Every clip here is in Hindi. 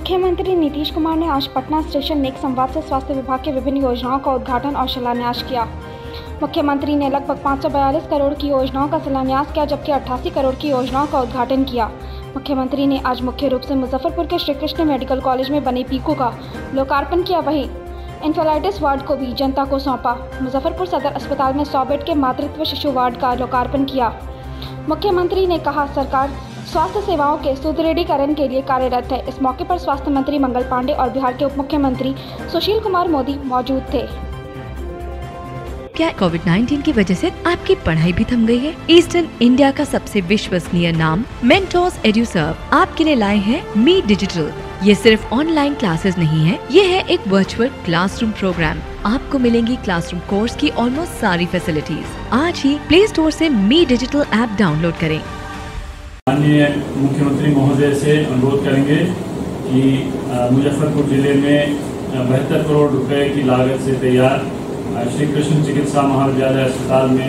मुख्यमंत्री नीतीश कुमार ने आज पटना स्टेशन नेक संवाद से स्वास्थ्य विभाग की विभिन्न योजनाओं का उद्घाटन और शिलान्यास किया। मुख्यमंत्री ने लगभग 542 करोड़ की योजनाओं का शिलान्यास किया, जबकि 88 करोड़ की योजनाओं का उद्घाटन किया। मुख्यमंत्री ने आज मुख्य रूप से मुजफ्फरपुर के श्री कृष्ण मेडिकल कॉलेज में बने पीकू का लोकार्पण किया, वहीं इंफेलाइटिस वार्ड को भी जनता को सौंपा। मुजफ्फरपुर सदर अस्पताल में 100 बेड के मातृत्व शिशु वार्ड का लोकार्पण किया। मुख्यमंत्री ने कहा, सरकार स्वास्थ्य सेवाओं के सुदृढ़ीकरण के लिए कार्यरत है। इस मौके पर स्वास्थ्य मंत्री मंगल पांडे और बिहार के उप मुख्यमंत्री सुशील कुमार मोदी मौजूद थे। क्या कोविड-19 की वजह से आपकी पढ़ाई भी थम गई है? ईस्टर्न इंडिया का सबसे विश्वसनीय नाम मेंटोस एड्यूसर्व आपके लिए लाए हैं मी डिजिटल। ये सिर्फ ऑनलाइन क्लासेस नहीं है, ये है एक वर्चुअल क्लासरूम प्रोग्राम। आपको मिलेंगी क्लासरूम कोर्स की ऑलमोस्ट सारी फैसिलिटीज। आज ही प्ले स्टोर से मी डिजिटल ऐप डाउनलोड करें। माननीय मुख्यमंत्री महोदय से अनुरोध करेंगे कि मुजफ्फरपुर जिले में 72 करोड़ रुपए की लागत से तैयार श्री कृष्ण चिकित्सा महाविद्यालय अस्पताल में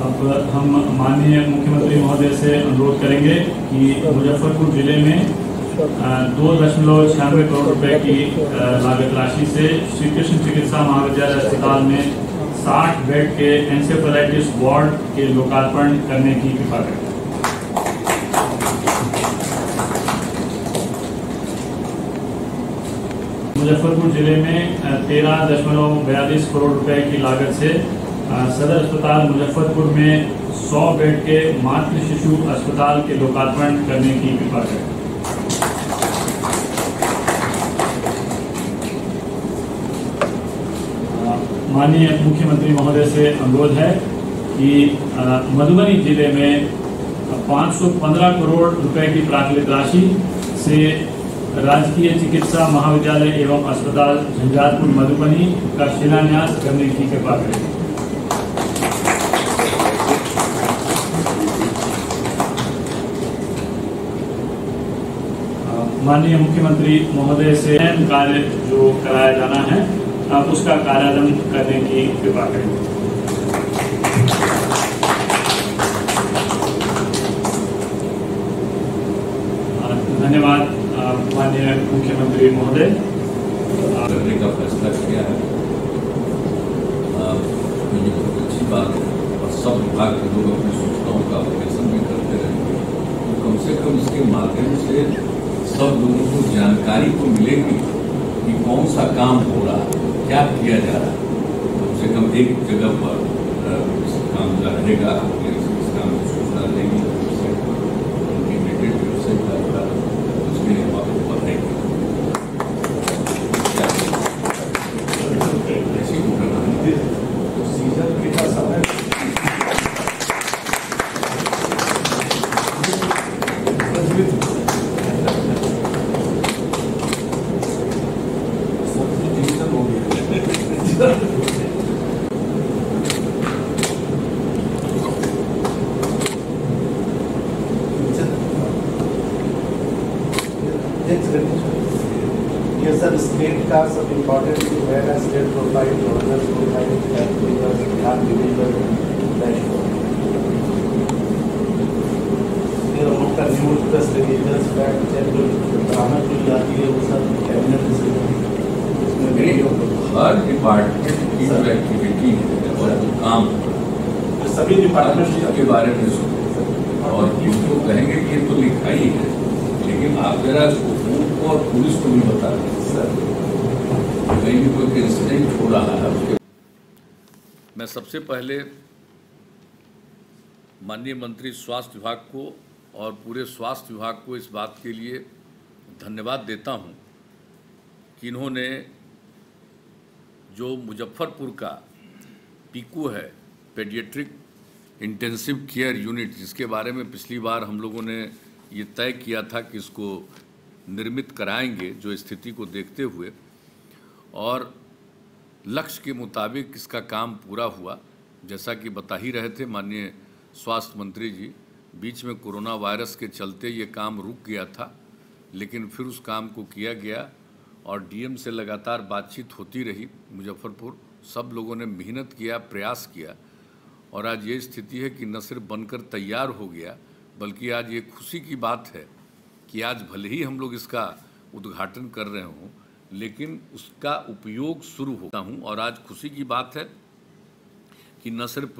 अब हम माननीय मुख्यमंत्री महोदय से अनुरोध करेंगे कि मुजफ्फरपुर जिले में 2.96 करोड़ रुपए की लागत राशि से श्री कृष्ण चिकित्सा महाविद्यालय अस्पताल में 60 बेड के एंसेफेलाइटिस वार्ड के लोकार्पण करने की कृपा करें। मुजफ्फरपुर जिले में 13.42 करोड़ रुपए की लागत से सदर अस्पताल मुजफ्फरपुर में 100 बेड के मातृ शिशु अस्पताल के लोकार्पण करने की कृपा करें। माननीय मुख्यमंत्री महोदय से अनुरोध है कि मधुबनी जिले में 515 करोड़ रुपए की प्राकृतिक राशि से राजकीय चिकित्सा महाविद्यालय एवं अस्पताल झंझारपुर मधुबनी का शिलान्यास करने की कृपा करें। माननीय मुख्यमंत्री महोदय से कार्य जो कराया जाना है उसका कार्यान्वयन करने की कृपा करें। धन्यवाद माननीय मुख्यमंत्री महोदय। करने का फैसला किया है, ये बहुत अच्छी बात है और सब विभाग के लोग अपनी सूचनाओं का अवलोकन भी करते रहेंगे, तो कम से कम इसके माध्यम से सब लोगों को जानकारी तो मिलेगी कि कौन सा काम हो रहा है, क्या किया जा रहा है। कम से कम एक जगह पर इस काम का रहेगा, इस काम की सूचना देगी, उनकी वेबसाइट उसके लिए हम आपको बताएंगे। ये सर स्टेट का सब इम्पोर्टेंट है, स्टेट प्रोफाइल उनका न्यूज प्रेस रिलीजर्स फैक्ट चेक जो बरामद की जाती है वो सब कैबिनेट हर डिपार्टमेंट की जो एक्टिविटी है और जो काम सभी डिपार्टमेंट के बारे में सुनो और उसको कहेंगे कि ये तो लिखा ही है, लेकिन आप जरा को और पुलिस को भी बता दें सर, कहीं भी कोई इंसिडेंट हो रहा है उसके। मैं सबसे पहले माननीय मंत्री स्वास्थ्य विभाग को और पूरे स्वास्थ्य विभाग को इस बात के लिए धन्यवाद देता हूं कि इन्होंने जो मुजफ्फरपुर का पीकू है, पेडियाट्रिक इंटेंसिव केयर यूनिट, जिसके बारे में पिछली बार हम लोगों ने ये तय किया था कि इसको निर्मित कराएंगे जो स्थिति को देखते हुए, और लक्ष्य के मुताबिक इसका काम पूरा हुआ। जैसा कि बता ही रहे थे माननीय स्वास्थ्य मंत्री जी, बीच में कोरोना वायरस के चलते ये काम रुक गया था, लेकिन फिर उस काम को किया गया और डीएम से लगातार बातचीत होती रही मुजफ्फरपुर सब लोगों ने मेहनत किया, प्रयास किया और आज ये स्थिति है कि न सिर्फ बनकर तैयार हो गया, बल्कि आज ये खुशी की बात है कि आज भले ही हम लोग इसका उद्घाटन कर रहे हों, लेकिन उसका उपयोग शुरू होता हूँ। और आज खुशी की बात है कि न सिर्फ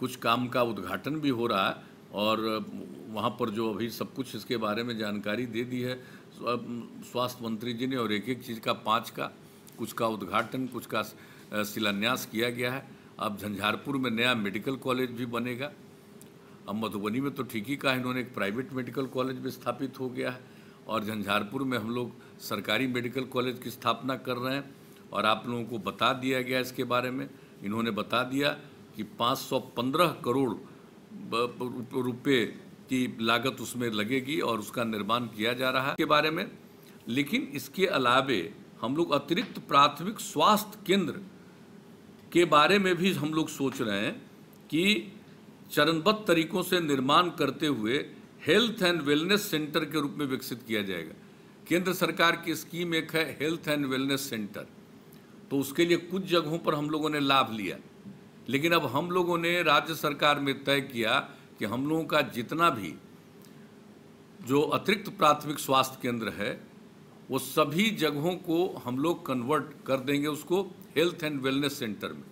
कुछ काम का उद्घाटन भी हो रहा है और वहाँ पर जो अभी सब कुछ इसके बारे में जानकारी दे दी है स्वास्थ्य मंत्री जी ने, और एक एक चीज़ का 5 का कुछ का उद्घाटन, कुछ का शिलान्यास किया गया है। अब झंझारपुर में नया मेडिकल कॉलेज भी बनेगा। अब मधुबनी में तो ठीक ही कहा इन्होंने, एक प्राइवेट मेडिकल कॉलेज भी स्थापित हो गया है और झंझारपुर में हम लोग सरकारी मेडिकल कॉलेज की स्थापना कर रहे हैं। और आप लोगों को बता दिया गया इसके बारे में, इन्होंने बता दिया कि 515 करोड़ रुपए की लागत उसमें लगेगी और उसका निर्माण किया जा रहा है के बारे में। लेकिन इसके अलावे हम लोग अतिरिक्त प्राथमिक स्वास्थ्य केंद्र के बारे में भी हम लोग सोच रहे हैं कि चरणबद्ध तरीकों से निर्माण करते हुए हेल्थ एंड वेलनेस सेंटर के रूप में विकसित किया जाएगा। केंद्र सरकार की स्कीम एक है हेल्थ एंड वेलनेस सेंटर, तो उसके लिए कुछ जगहों पर हम लोगों ने लाभ लिया, लेकिन अब हम लोगों ने राज्य सरकार में तय किया कि हम लोगों का जितना भी जो अतिरिक्त प्राथमिक स्वास्थ्य केंद्र है वो सभी जगहों को हम लोग कन्वर्ट कर देंगे उसको हेल्थ एंड वेलनेस सेंटर में।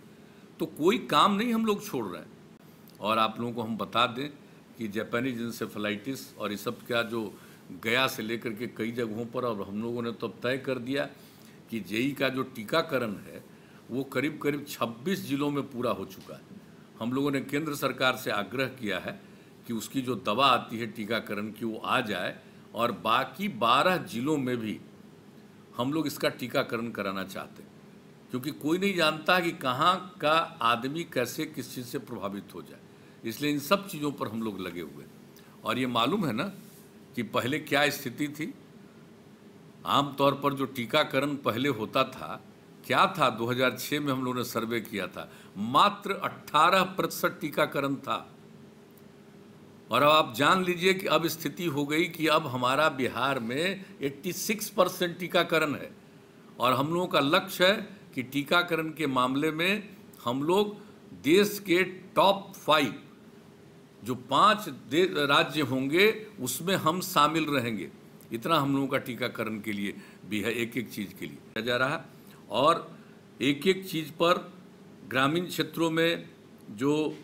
तो कोई काम नहीं हम लोग छोड़ रहे हैं। और आप लोगों को हम बता दें कि जापानीज इंसेफेलाइटिस और ये सब का जो गया से लेकर के कई जगहों पर, और हम लोगों ने तो तय कर दिया कि जेई का जो टीकाकरण है वो करीब करीब 26 जिलों में पूरा हो चुका है। हम लोगों ने केंद्र सरकार से आग्रह किया है कि उसकी जो दवा आती है टीकाकरण की वो आ जाए और बाकी 12 जिलों में भी हम लोग इसका टीकाकरण कराना चाहते हैं, क्योंकि कोई नहीं जानता कि कहाँ का आदमी कैसे किस चीज़ से प्रभावित हो जाए। इसलिए इन सब चीज़ों पर हम लोग लगे हुए। और ये मालूम है ना कि पहले क्या स्थिति थी। आमतौर पर जो टीकाकरण पहले होता था क्या था, 2006 में हम लोगों ने सर्वे किया था, मात्र 18% टीकाकरण था। और अब आप जान लीजिए कि अब स्थिति हो गई कि अब हमारा बिहार में 86% टीकाकरण है। और हम लोगों का लक्ष्य है कि टीकाकरण के मामले में हम लोग देश के टॉप 5 जो 5 राज्य होंगे उसमें हम शामिल रहेंगे। इतना हम लोगों का टीकाकरण के लिए भी है, एक एक चीज़ के लिए किया जा रहा है। और एक एक चीज़ पर ग्रामीण क्षेत्रों में जो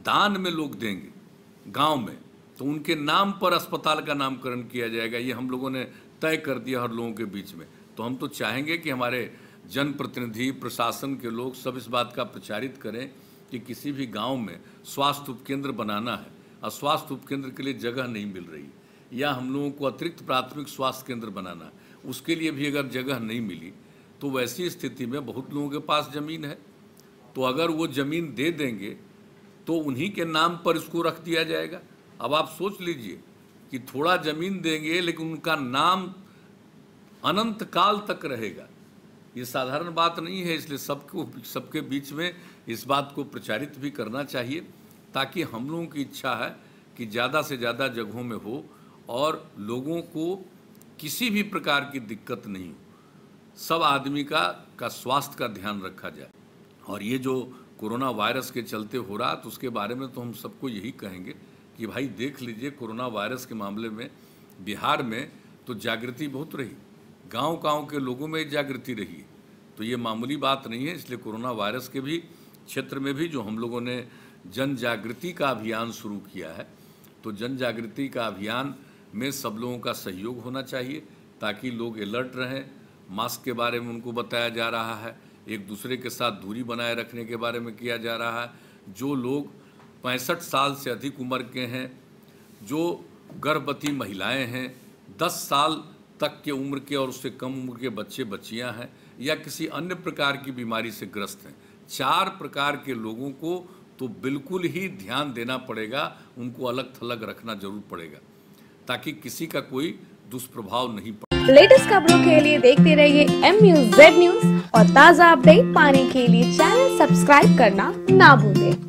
दान में लोग देंगे गांव में, तो उनके नाम पर अस्पताल का नामकरण किया जाएगा। ये हम लोगों ने तय कर दिया हर लोगों के बीच में। तो हम तो चाहेंगे कि हमारे जनप्रतिनिधि, प्रशासन के लोग सब इस बात का प्रचारित करें कि किसी भी गांव में स्वास्थ्य उपकेंद्र बनाना है और स्वास्थ्य उपकेंद्र के लिए जगह नहीं मिल रही, या हम लोगों को अतिरिक्त प्राथमिक स्वास्थ्य केंद्र बनाना है, उसके लिए भी अगर जगह नहीं मिली, तो वैसी स्थिति में बहुत लोगों के पास ज़मीन है, तो अगर वो ज़मीन दे देंगे तो उन्हीं के नाम पर इसको रख दिया जाएगा। अब आप सोच लीजिए कि थोड़ा ज़मीन देंगे लेकिन उनका नाम अनंत काल तक रहेगा। ये साधारण बात नहीं है। इसलिए सबके बीच में इस बात को प्रचारित भी करना चाहिए, ताकि हम लोगों की इच्छा है कि ज़्यादा से ज़्यादा जगहों में हो और लोगों को किसी भी प्रकार की दिक्कत नहीं हो, सब आदमी का स्वास्थ्य का ध्यान रखा जाए। और ये जो कोरोना वायरस के चलते हो रहा, तो उसके बारे में तो हम सबको यही कहेंगे कि भाई देख लीजिए, कोरोना वायरस के मामले में बिहार में तो जागृति बहुत रही, गांव-गांव के लोगों में जागृति रही। तो ये मामूली बात नहीं है। इसलिए कोरोना वायरस के भी क्षेत्र में भी जो हम लोगों ने जन जागृति का अभियान शुरू किया है, तो जन जागृति का अभियान में सब लोगों का सहयोग होना चाहिए, ताकि लोग अलर्ट रहें। मास्क के बारे में उनको बताया जा रहा है, एक दूसरे के साथ दूरी बनाए रखने के बारे में किया जा रहा है। जो लोग 65 साल से अधिक उम्र के हैं, जो गर्भवती महिलाएं हैं, 10 साल तक के उम्र के और उससे कम उम्र के बच्चे बच्चियां हैं, या किसी अन्य प्रकार की बीमारी से ग्रस्त हैं, 4 प्रकार के लोगों को तो बिल्कुल ही ध्यान देना पड़ेगा, उनको अलग थलग रखना जरूर पड़ेगा, ताकि किसी का कोई दुष्प्रभाव नहीं पड़े। लेटेस्ट खबरों के लिए देखते रहिए MUZ न्यूज और ताज़ा अपडेट पाने के लिए चैनल सब्सक्राइब करना ना भूलें।